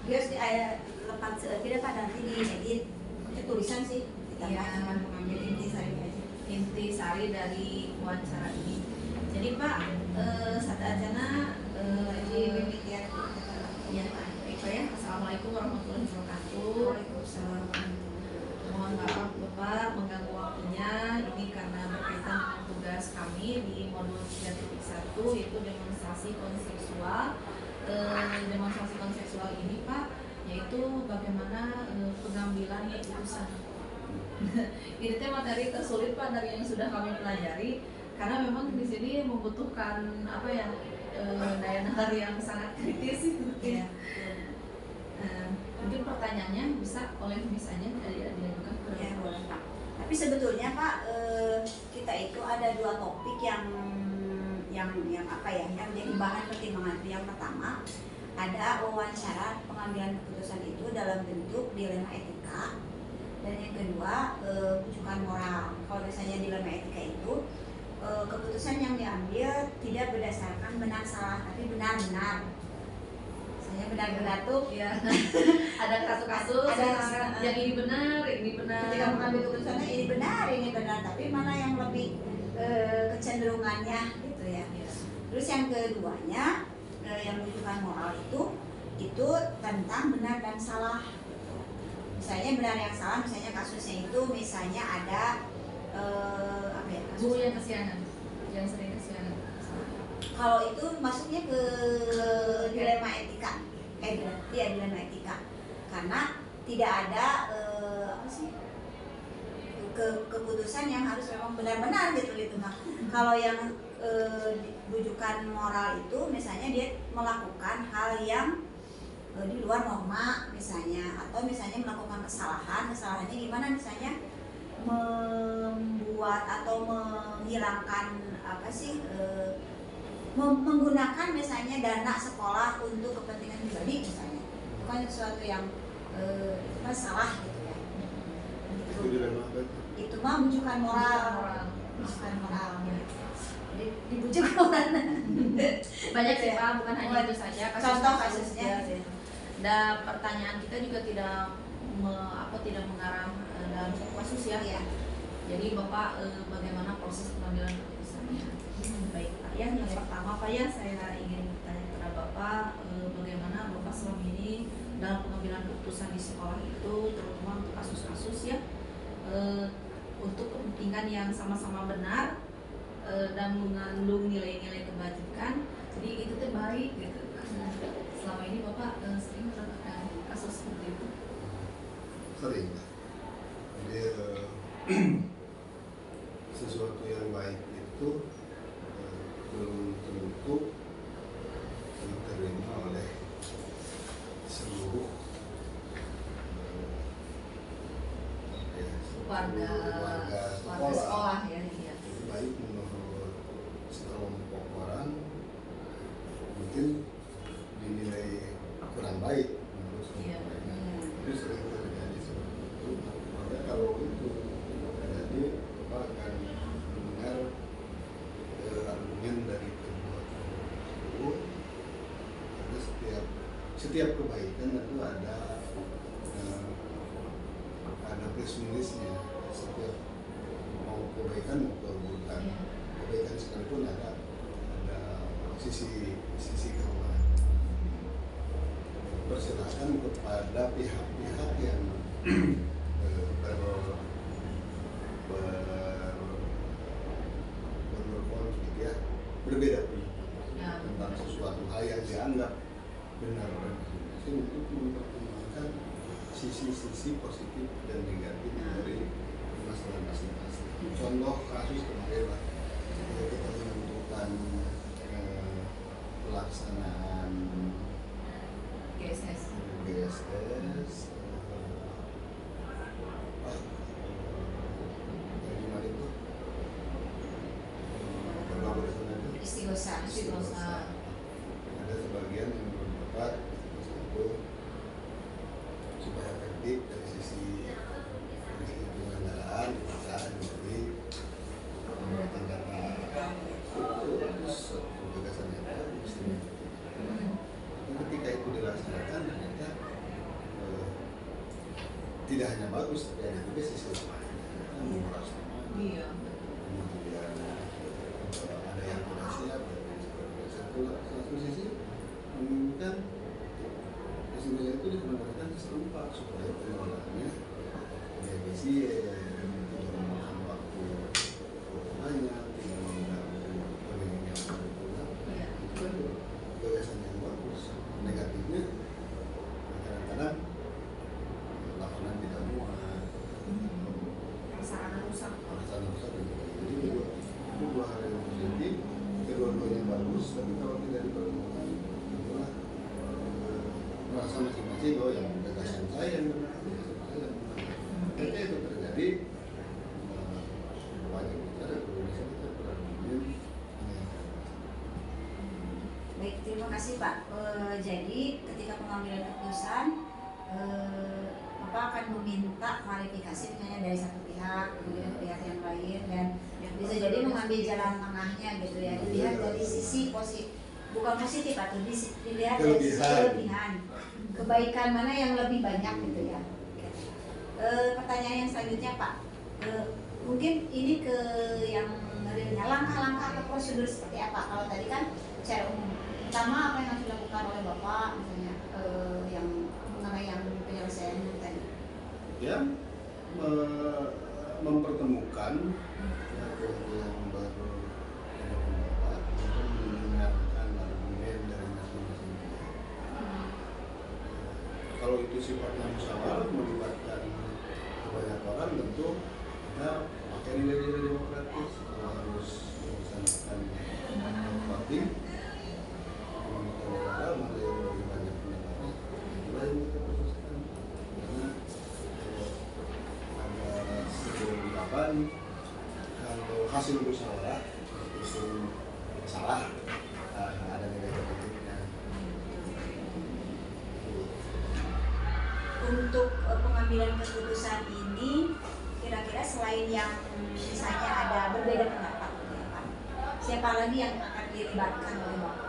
Biar lepas tidak Pak nanti diedit pakai tulisan sih kita cuma mengambil inti sari dari wawancara ini. Jadi Pak, saat ajana ya baik Pak ya. Assalamualaikum warahmatullahi wabarakatuh. Waalaikumsalam. Mohon maaf Bapak mengganggu waktunya, ini karena berkaitan dengan tugas kami di modul 3.1 yaitu demonstrasi konseksual. Demonstrasi konseksual ini Pak, yaitu bagaimana pengambilan keputusan. Ini teh materi tersulit Pak dari yang sudah kami pelajari, karena memang di sini membutuhkan apa ya, daya nalar yang sangat kritis itu ya. Mungkin pertanyaannya bisa oleh misalnya diajukan ke ya, boleh Pak. Tapi sebetulnya Pak, kita itu ada dua topik yang apa ya, yang jadi bahan pertimbangan. Yang pertama ada wawancara pengambilan keputusan itu dalam bentuk dilema etika, dan yang kedua rujukan moral. Kalau misalnya dilema etika itu keputusan yang diambil tidak berdasarkan benar salah, tapi benar-benar. Saya benar-benar tuh ya. Ada kasus-kasus yang ini benar. Ketika mengambil keputusannya ini benar, tapi mana yang lebih kecenderungannya gitu ya. Terus yang keduanya yang rujukan moral itu tentang benar dan salah. Misalnya benar yang salah, misalnya kasusnya itu misalnya ada apa ya, guru yang kesiangan, yang sering kesiangan. Kalau itu masuknya ke dilema etika, dilema etika, karena tidak ada apa sih, keputusan yang harus memang benar-benar gitu nah. Kalau yang rujukan moral itu misalnya dia melakukan hal yang di luar norma misalnya, atau misalnya melakukan kesalahannya gimana, misalnya membuat atau menghilangkan apa sih, menggunakan misalnya dana sekolah untuk kepentingan pribadi misalnya, itu kan sesuatu yang salah gitu ya. Itu mah rujukan moral. Dibujuk orang. Banyak sih Pak, bukan hanya itu saja contoh kasusnya. Dan pertanyaan kita juga tidak mengarah dalam satu kasus ya. Jadi Bapak bagaimana proses pengambilan keputusannya? Baik Pak ya, yang pertama Pak ya, saya ingin bertanya kepada Bapak bagaimana Bapak selama ini dalam pengambilan keputusan di sekolah itu, terutama untuk kasus-kasus ya, untuk kepentingan yang sama-sama benar dan mengandung nilai-nilai kebajikan, jadi itu tuh baik gitu. Selama ini Bapak sering mendapatkan kasus seperti itu? Sering. Jadi sesuatu yang baik itu belum tentu diterima oleh seluruh warga sekolah ya. Baik menurut sekelompok orang mungkin dinilai kurang baik menurut sekelompok lainnya. Itu sering terjadi seperti itu. Maka kalau itu terjadi, Bapak akan mendengar argumen dari kedua kelompok itu. Setiap kebaikan itu ada plus minusnya. Setiap mau kebaikan mau keburukan, kebaikan sekalipun ada sisi kelemahan. Persilahkan kepada pihak-pihak yang berkonflik ya, berbeda tentang sesuatu hal yang dianggap benar dan untuk mempertimbangkan sisi-sisi positif dan negatif dari masalah masing-masing. Contoh kasus kemarin lah, kita menentukan pelaksanaan GSS dari mana itu istighosah. Ada sebagian yang berpendapat itu supaya efektif dari sisi penyelenggaraan perusahaan, jadi pembuatan data itu suatu gagasan yang bagus. Ketika itu dilaksanakan ternyata tidak hanya bagus tapi ada juga sisi lainnya, menguras tenaga. Iya. Kemudian ada yang tidak siap dan lain sebagainya. Satu sisi menginginkan sesungguhnya itu dikembangkan setempat supaya pengelolaannya efisien, tidak memakan waktu banyak, tidak mengganggu pengguna. Iya. Itu kan gagasan yang bagus. Negatifnya kadang-kadang lapangan tidak muat, Sarana rusak. alasan rusak dan sebagainya. Jadi itu dua hal yang positif, kedua-duanya bagus, tapi kalau tidak dipertemukan, itulah merasa masing-masing bahwa yang gagasan saya yang benar, gagasan saya yang benar. Ketika itu terjadi, wajib bicara Indonesia kita berarti. Baik, terima kasih Pak. Jadi ketika pengambilan keputusan, Bapak akan meminta klarifikasi misalnya dari satu pihak, kemudian pihak yang lain, dan bisa jadi mengambil jalan tengahnya gitu ya. Dilihat dari sisi bukan positif atau dilihat dari sisi kelebihan, kebaikan mana yang lebih banyak gitu ya. Pertanyaan yang selanjutnya Pak, mungkin ini ke yang realnya, langkah-langkah atau prosedur seperti apa? Kalau tadi kan secara umum, pertama apa yang harus dilakukan oleh Bapak misalnya yang mengenai yang penyelesaian tadi? Ya, mempertemukan ya, yang baru ada pendapat untuk mendengarkan argumen dari masing-masing pihak. Kalau itu sifatnya musyawarah melibatkan banyak orang, tentu kita pakai nilai-nilai demokratis. Kalau harus melaksanakan voting negara mana yang lebih banyak pendapatnya, itulah yang kita putuskan. Karena ada sebuah ungkapan kalau hasil musyawarah itu salah, ada nilai positifnya. Untuk pengambilan keputusan ini, kira-kira selain yang misalnya ada berbeda pendapat, ya, Pak, siapa lagi yang akan dilibatkan oleh Bapak?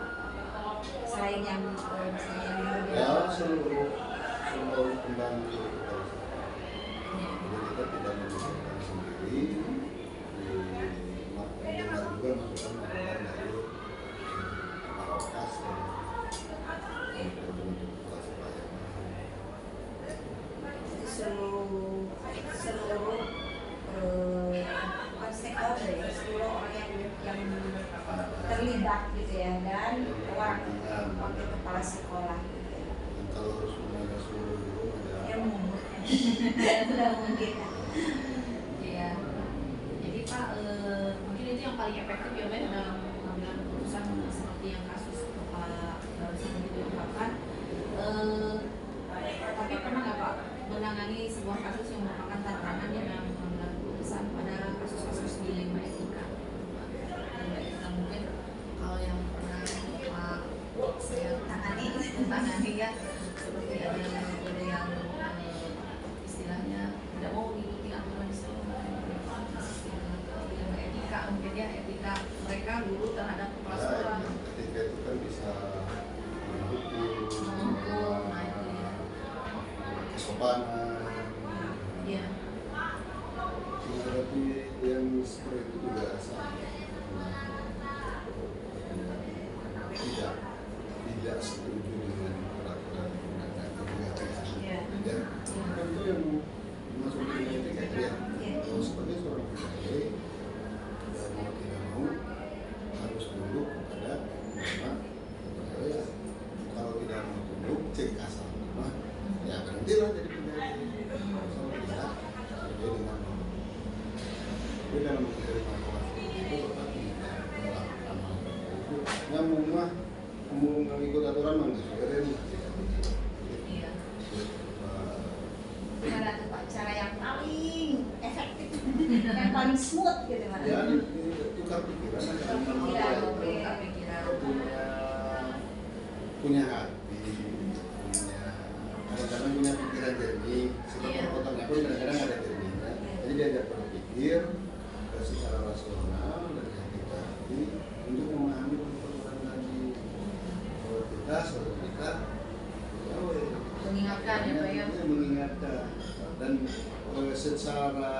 Selain yang misalnya yang berbeda Ya, pendapat. seluruh pembantu kepolisian. Jadi kita tidak menyelesaikan sendiri, dengar juga masukan-masukan dari Marokas dan untuk pelayanan. seluruh bukan stakeholder ya, seluruh orang yang terlibat gitu ya, dan orang wakil kepala sekolah gitu ya. Dan kalau harus menjaga seluruh guru Ya ada mungkin sudah mungkin ya. Iya. Jadi Pak, mungkin itu yang paling efektif ya Mbak dalam pengambilan keputusan seperti yang kasus Bapak seperti itu ungkapkan. Tapi pernah nggak Pak menangani sebuah kasus yang merupakan tantangan ya dalam pengambilan keputusan pada kasus-kasus dilema etika? Mungkin kalau yang pernah Pak saya tangani ya, seperti ada metode yang istilahnya tidak mau mengikuti aturan di sekolah, dilema etika mungkin ya, etika mereka guru terhadap kepala sekolah. ketika itu kan bisa Mengumpul, nah itu ya. kesopanan. Iya. Menghadapi yang seperti itu juga sama. Tidak setuju dengan peraturan perundang-undangan kegiatan. Iya. Dan itu yang masuk ke etika ya. Kalau sebagai seorang pegawai mau tidak mau harus tunduk kepada norma kepegawaian. Kalau tidak mau tunduk, cek asal norma, ya berhentilah jadi pegawai. Kalau tidak, sesuai dengan norma. Tapi dalam menerima informasi itu tetap tidak melakukan hal itu. Yang mau mengikut aturan mah sebenarnya Iya. Gimana tuh Pak, cara yang paling efektif, yang paling smooth gitu mana? ya tukar pikiran Tukar aja. pikiran, oke. Tukar pikiran. punya hati, kadang-kadang punya pikiran jernih, seperti Iya. potongnya pun kadang-kadang ada jernihnya. Jadi diajak berpikir secara rasional dan hati-hati untuk memahami peraturan tadi. Kalau kita, saudara kita, Mengingatkan ya Pak ya. mengingatkan. dan secara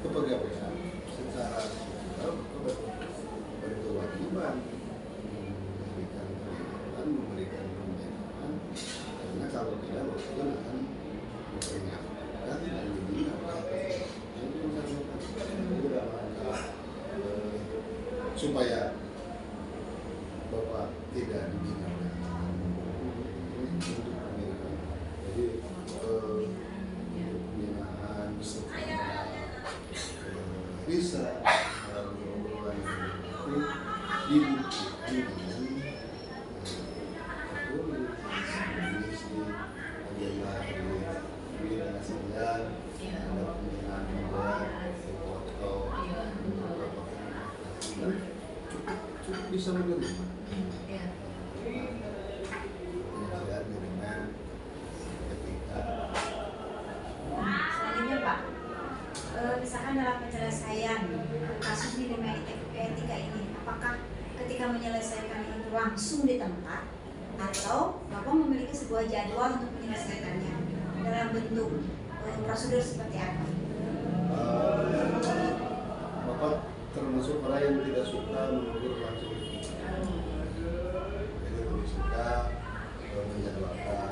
kepegawaian, secara berkewajiban memberikan peringatan, memberikan pembinaan, karena kalau tidak betul akan memperingatkan dan dibina supaya Bapak tidak dibina untuk pembinaan. Jadi pembinaan secara bisa dibuktikan dengan mengisi agenda pembinaan sekian, ada pembinaan membuat foto, cukup bisa menerima. Penjelasan dengan ketika Selanjutnya Pak, misalkan dalam penyelesaian kasus dilema etika ini, apakah ketika menyelesaikan itu langsung di tempat atau Bapak memiliki sebuah jadwal untuk menyelesaikannya dalam bentuk prosedur seperti apa? Bapak termasuk orang yang tidak suka menegur langsung. Jadi lebih suka menjadwalkan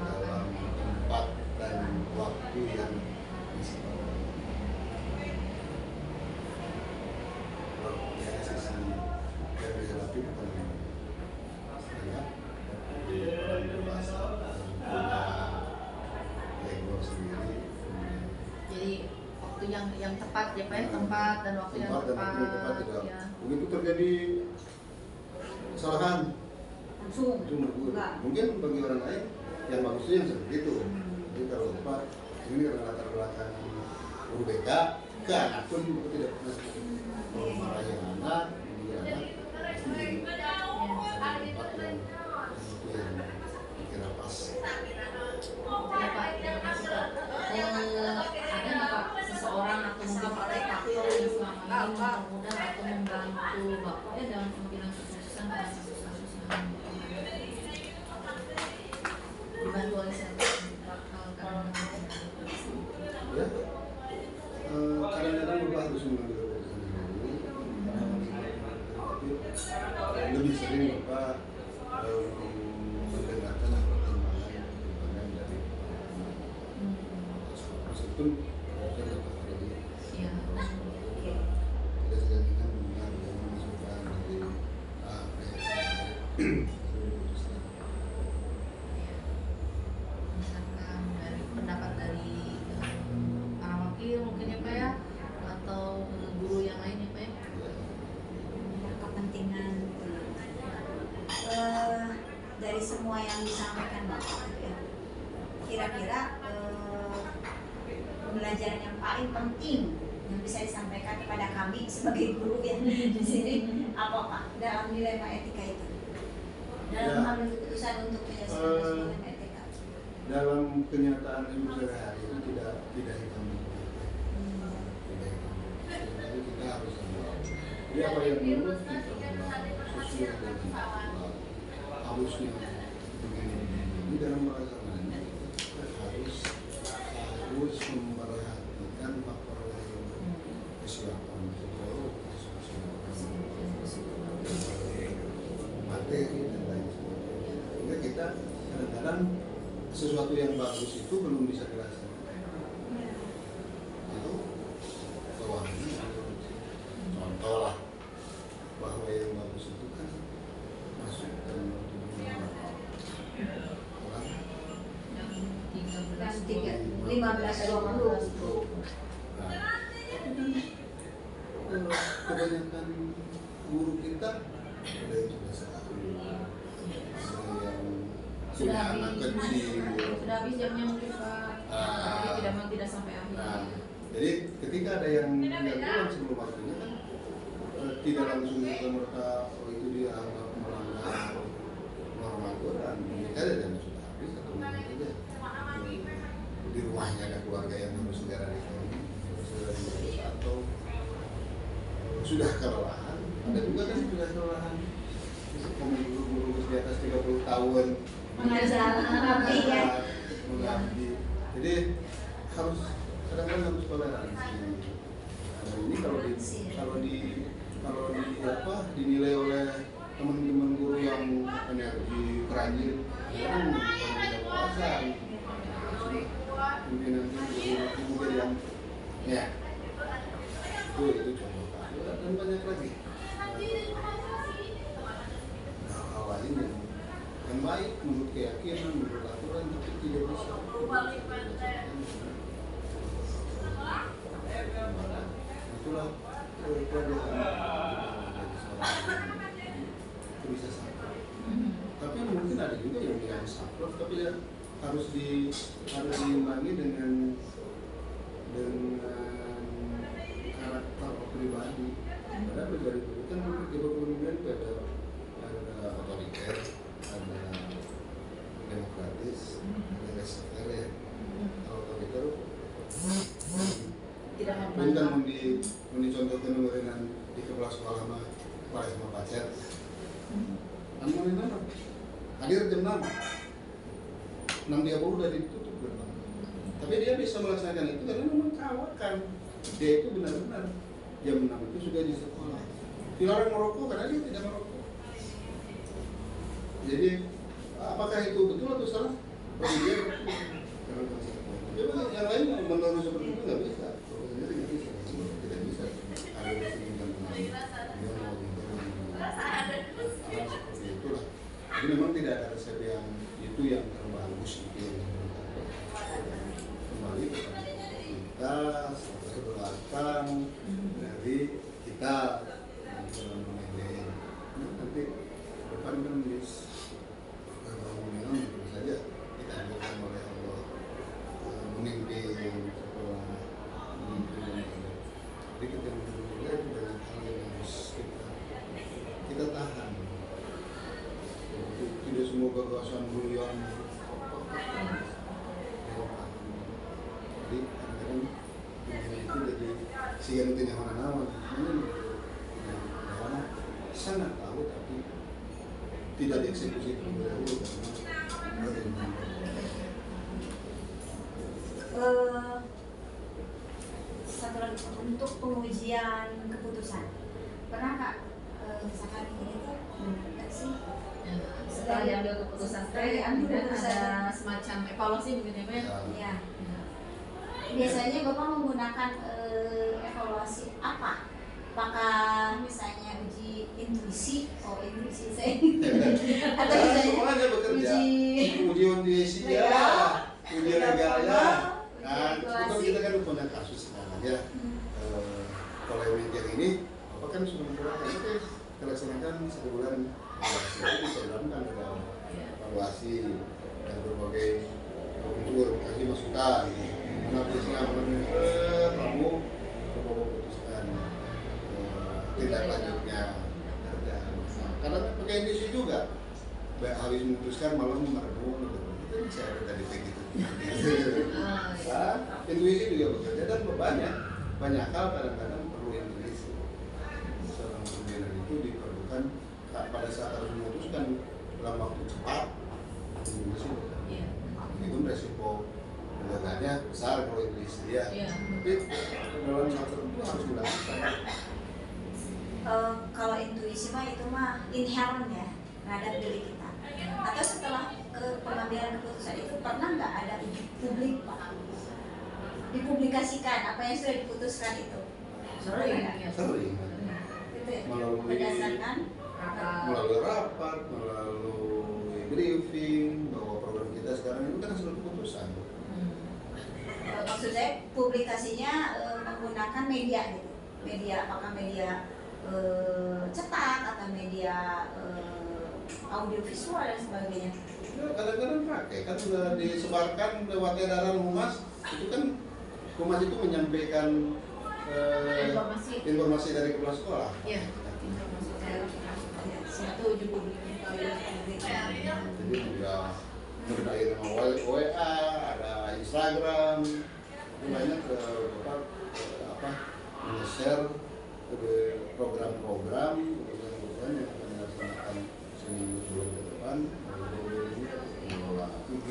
dalam tempat dan waktu yang disepakati. Ya, sisi yang dihadapi bukan saya, di orang dewasa punya ego sendiri. Jadi waktu yang tepat ya Pak, tempat dan waktu yang tepat. Tidak. Ya. Begitu terjadi kesalahan Langsung? itu menegur. Enggak. Mungkin bagi orang lain yang bagusnya yang seperti itu. Jadi kalau Bapak ini karena latar belakang guru BK, ke anak pun Bapak tidak pernah marahin anak, mendidik anak, pasti di tempat yang kira pas. Ya Pak, terima kasih Pak. Ada nggak Pak seseorang atau mungkin protektor yang selama ini mempermudah atau membantu Bapak ya dalam pengambilan keputusan pada kasus-kasus yang dibantu oleh saya Ya, kadang-kadang Bapak harus mengambil keputusan sendiri. Lebih sering Bapak mendengarkan pertimbangan dari meskipun bukan Bapak hari ya. tidak segantikan mendengar dan masukan dari Misalkan dari pendapat dari para wakil mungkin ya Pak ya, atau guru yang lain ya Pak ya. Kepentingan dari semua yang disampaikan Bapak ya, kira-kira pembelajaran yang paling penting yang bisa disampaikan kepada kami sebagai guru yang di sini apa Pak dalam dilema etika itu, dalam Ya. mengambil keputusan untuk menyelesaikan dilema etika? dalam kenyataan hidup sehari-hari itu tidak hitam putih. Tidak hitam putih. Jadi kita harus tahu. Jadi apa yang menurut kita sesuai dengan harusnya begini dalam melaksanakannya kita harus memperhatikan faktor lain, kesiapan psikolog, materi dan lain sebagainya. Sehingga kita kadang-kadang sesuatu yang bagus itu belum bisa dilaksanakan. Itu kewajiban. Contoh lah bahwa yang bagus itu kan masuk dalam tubuh orang Yang 15-20. kebanyakan guru kita ada yang sudah satu, ada yang punya anak kecil. Sudah habis jamnya mungkin Pak. Jadi tidak sampai akhir. Nah, jadi ketika ada yang pulang sebelum waktunya kan tidak langsung serta oh itu dia anggap melanggar norma Quran. Mereka ada yang sudah habis atau menit aja. Di rumahnya ada keluarga yang harus segera ditemui, segera diurus atau sudah kelelahan. Ada juga kan sudah kelelahan. Guru-guru di atas 30 tahun Mengajar mengabdi ya. mengabdi Jadi harus kadang-kadang harus toleransi. Nah, ini kalau di apa dinilai oleh teman-teman guru yang energi rajin, kan tidak wawasan. Mungkin nanti kemudian yang ya itu contoh dan banyak lagi hal lain yang baik menurut keyakinan, menurut aturan, tapi tidak bisa itulah itu bisa saklek. Tapi mungkin ada juga yang saklek, tapi ya harus diimbangi dengan karakter pribadi. Karena pribadi itu kan kemudian ada otoriter, ada demokratis, ada laissez-faire ya. Kalau otoriter tidak bukan mencontohkan dengan di kepala sekolah mah kelas sama pacar. Namun itu hadir jam 6:30 udah ditutup gerbang. Tapi dia bisa melaksanakan itu karena memang kawakan. Dia itu benar-benar jam 6 itu sudah di sekolah. Dilarang merokok karena dia tidak merokok. Jadi apakah itu betul atau salah? Bagi dia betul. Tapi yang lain menurut seperti itu nggak bisa. Tidak bisa. Ada di sini jam 6. Dia mau seperti itulah. Jadi memang tidak ada resep yang itu yang terbagus itu. Kembali kepada kita ke belakang dari kita dalam pemilihan. Nanti depan kan memang tentu saja kita akan oleh Allah memimpin sekolah, memimpin. Jadi kita mulai banyak hal yang harus kita tahan. Tidak semua gagasan beliau. Jadi kadang-kadang itu jadi siang tidak mana-mana. Karena sangat tahu tapi tidak dieksekusi terlebih dahulu satu lagi untuk pengujian keputusan. Pernah Kak misalkan ini tuh benar nggak sih? Setelah diambil keputusan kemudian ada semacam evaluasi begitu ya? Ya. Biasanya Bapak menggunakan evaluasi apa? Apakah misalnya uji intuisi, intuisi saya, atau misalnya uji intuisi ya, uji legal ya. Nah, kita kan punya kasus sekarang ya. Polemik yang ini, apa kan sudah menggunakan itu kita laksanakan 1 bulan. Jadi saya bilang kan ada evaluasi dan berbagai unsur kasih masukan. Mana biasanya kamu memutuskan tindak lanjutnya. Karena pakai intuisi juga. Habis memutuskan malam merenung itu bisa ada tadi kayak gitu. Intuisi juga bekerja dan banyak hal kadang-kadang perlu intuisi. Seorang pembinaan itu diperlukan pada saat harus memutuskan dalam waktu cepat. Intuisi itu resiko gagalnya besar kalau intuisi ya. Tapi dalam hal tertentu harus dilakukan. Kalau intuisi mah itu mah inherent ya terhadap diri kita. Atau setelah pengambilan keputusan itu pernah nggak ada uji publik Pak? Dipublikasikan apa yang sudah diputuskan itu? Sering. Itu ya? Melalui Berdasarkan rapat, melalui briefing bahwa program kita sekarang itu kan hasil keputusan. Maksud saya publikasinya menggunakan media gitu. Media apakah media cetak atau media audiovisual dan sebagainya. Ya, kadang-kadang pakai kan sudah disebarkan lewat edaran humas itu kan humas itu menyampaikan informasi dari kepala sekolah. Iya. Satu uji publik. Jadi juga berbagai nama WA, ada Instagram, banyak share program-program yang akan dilaksanakan seminggu sebelum ke depan, mengelola IG,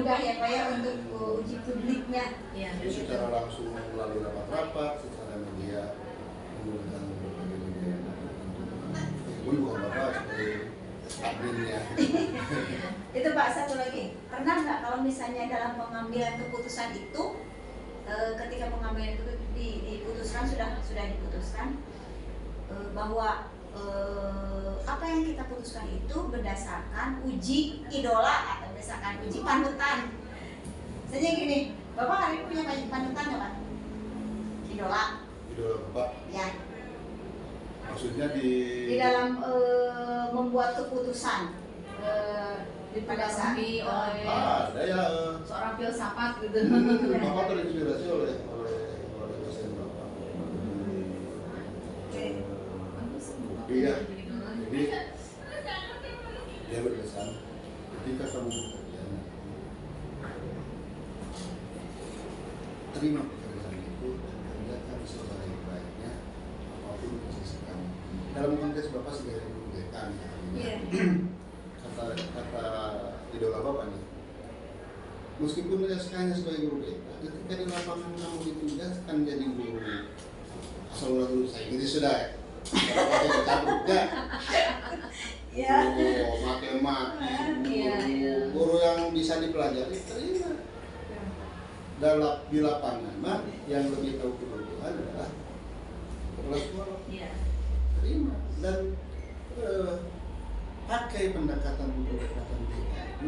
mudah ya Pak ya untuk uji publiknya. Iya. Jadi secara langsung melalui rapat-rapat, secara media menggunakan berbagai media yang ada tentu. Bukan bapak sebagai adminnya. Itu Pak, satu lagi, pernah nggak kalau misalnya dalam pengambilan keputusan itu ketika pengambilan itu diputuskan sudah diputuskan bahwa apa yang kita putuskan itu berdasarkan uji idola atau berdasarkan uji panutan. Misalnya gini, Bapak hari ini punya panutan nggak Pak? Idola. Idola bapak. Ya. Maksudnya Di dalam membuat keputusan pada saat oleh ada ya. seorang filsafat gitu. Bapak terinspirasi oleh dosen bapak. Iya. Jadi dia berpesan ketika kamu bekerja, terima pekerjaan itu dan kerjakan sebaik-baiknya apapun posisi kamu. Dalam konteks bapak sebagai guru BK, kata idola bapak nih, meskipun SK-nya sebagai guru BK, ketika di lapangan kamu ditugaskan jadi guru asal ulang dulu saya ini sudah pakai cabruknya guru yang bisa dipelajari terima. Dalam di lapangan mah yang lebih tahu kebutuhan adalah kepala sekolah. Terima dan pakai pendekatan BK itu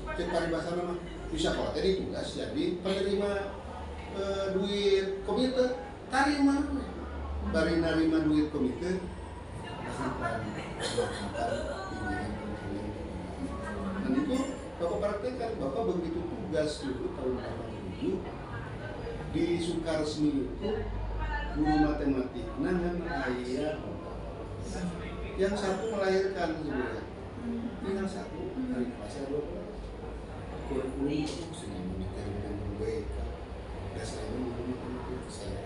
cek bahasa nama bisa kalau tadi tugas jadi penerima duit komite terima bari narima duit komite dan itu bapak praktekkan. Bapak begitu tugas dulu tahun 87 di Sukaresmi itu guru matematik nangan ayah yang satu melahirkan sebenarnya yang satu dari kelasnya 2 kurikulum itu sudah menjadi guru BK dasarnya guru matematik saya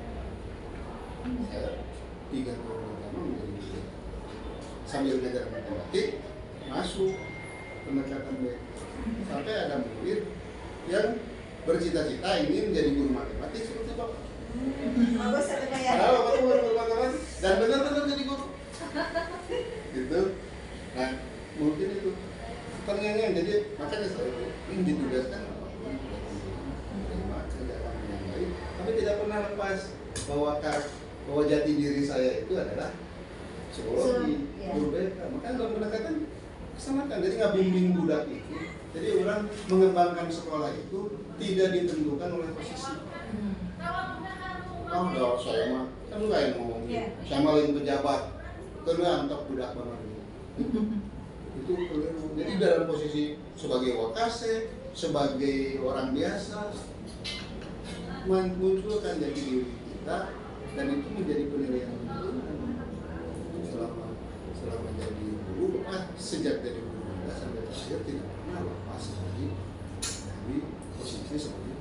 3 tahun pertama menjadi guru BK sambil belajar matematik masuk pendekatan BK sampai ada murid yang bercita-cita ingin menjadi guru matematik seperti bapak. Bagus satu ya. Padahal bapak itu guru matematik dan benar-benar jadi guru. Gitu. Nah mungkin itu pertanyaan jadi makanya saya ingin ditugaskan apapun menerima kerjaan yang baik tapi tidak pernah lepas bahwa jati diri saya itu adalah psikologi guru BK. Makanya dalam pendekatan kesamakan jadi nggak bimbing budak itu. Jadi orang mengembangkan sekolah itu tidak ditentukan oleh posisi. Udah saya mah kan lu kayak ngomong saya maling pejabat karena antak budak banget itu jadi dalam posisi sebagai wakase sebagai orang biasa munculkan jati diri kita dan itu menjadi penilaian selama jadi guru sejak jadi guru sampai terakhir tidak pernah lepas dari posisi sebagai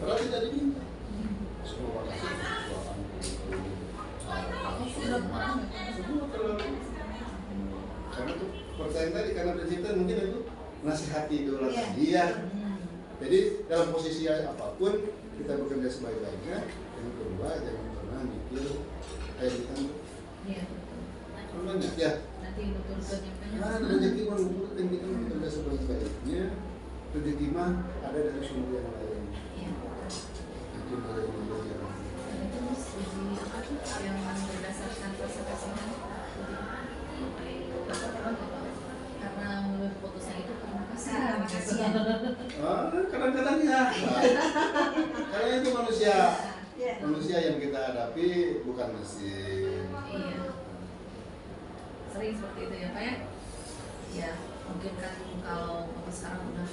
karena tidak diminta semua wakase karena tuh pertanyaan tadi karena prinsipnya mungkin itu nasihati idola dia. Jadi dalam posisi apapun kita bekerja sebaik-baiknya. Yang kedua jangan pernah mikir kayak kita. Iya. Banyak ya. Nanti betul-betul rezeki mah nuntut kita bekerja sebaik-baiknya. Rezeki mah ada dari sumber yang lain. Iya. Itu dari yang yang berdasarkan rasa kasihan karena menurut keputusan itu karena kasihan kadang-kadang ya karena itu manusia yang kita hadapi bukan mesin. Iya sering seperti itu ya Pak ya. Ya mungkin kan kalau sekarang udah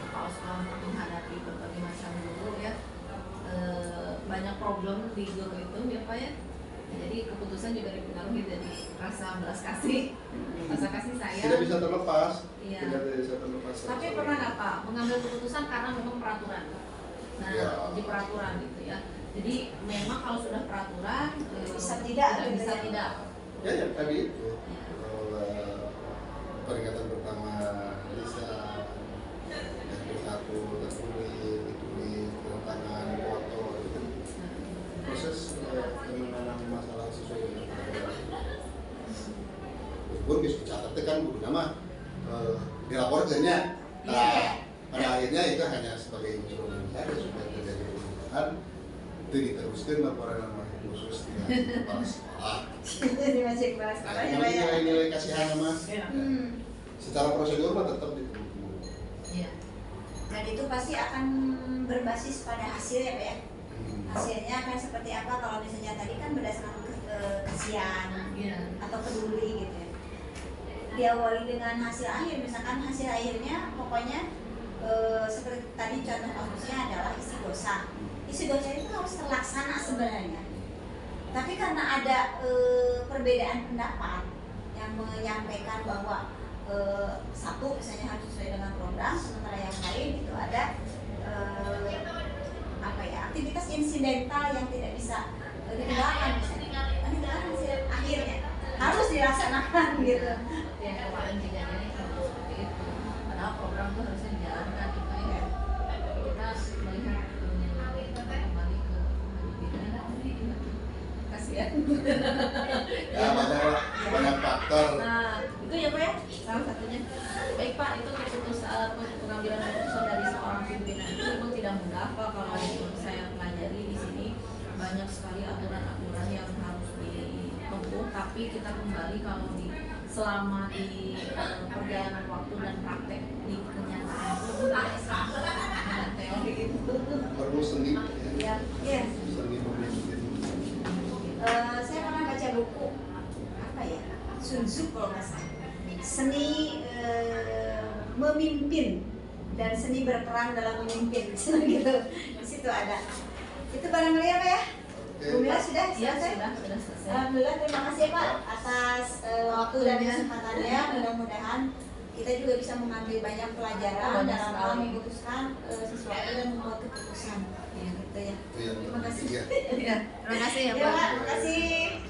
kepala sekolah menghadapi berbagai macam guru ya banyak problem di guru itu ya Pak ya. Jadi keputusan juga dipengaruhi dari rasa belas kasih, rasa kasih sayang. Tidak bisa terlepas. Iya. Tidak bisa terlepas. Tapi pernah nggak Pak mengambil keputusan karena memang peraturan? Nah ya. Di peraturan gitu ya. Jadi memang kalau sudah peraturan bisa tidak, bisa tidak. Ya yang tadi itu. Kalau peringatan pertama bisa, yang dilaporkannya. Nah, Iya. pada akhirnya itu hanya sebagai instrumen saja supaya terjadi perubahan. Itu diteruskan laporan nama khusus dengan kepala sekolah. Jadi masih kepala sekolah ya Pak ya. Nilai-nilai kasihan mas. Iya. Secara prosedur mah tetap ditunggu. Iya. Dan itu pasti akan berbasis pada hasil ya Pak ya. Hasilnya akan seperti apa kalau misalnya tadi kan berdasarkan kasihan Iya. atau peduli gitu ya. Diawali dengan hasil akhir, misalkan hasil akhirnya pokoknya seperti tadi contoh kasusnya adalah isi dosa. Isi dosa itu harus terlaksana sebenarnya. Tapi karena ada perbedaan pendapat yang menyampaikan bahwa satu misalnya harus sesuai dengan program, sementara yang lain itu ada apa ya, aktivitas insidental yang tidak bisa ditinggalkan misalnya. Kan itu kan hasil akhirnya harus dilaksanakan gitu. Yang kemarin kejadiannya kalau seperti itu, padahal program itu harusnya dijalankan gitu ya. Kita melihat kembali ke dirinya, kasihan. Ya banyak faktor. Nah, itu ya Pak ya, salah satunya. Baik Pak, itu pengambilan keputusan dari seorang pimpinan itu memang tidak mudah Pak. Kalau saya pelajari di sini banyak sekali aturan-aturan yang harus ditempuh, tapi kita kembali kalau selama di perjalanan waktu dan praktek di kenyataan itu dengan teori itu Perlu seni. ya. Iya. Seni pemimpin. Saya pernah baca buku apa ya, Sun Tzu kalau nggak salah, seni memimpin dan seni berperan dalam memimpin gitu. Di situ ada. Itu barangkali apa ya? Bu Mila sudah Ya selesai? sudah selesai. Alhamdulillah, terima kasih ya Pak atas waktu dan kesempatannya. Mudah-mudahan kita juga bisa mengambil banyak pelajaran Banyak dalam hal sekali. memutuskan sesuatu dan membuat keputusan. Ya, gitu ya. Itu yang Terima kasih. terpenting ya. Ya, terima kasih ya Ya Pak. Pak, terima kasih.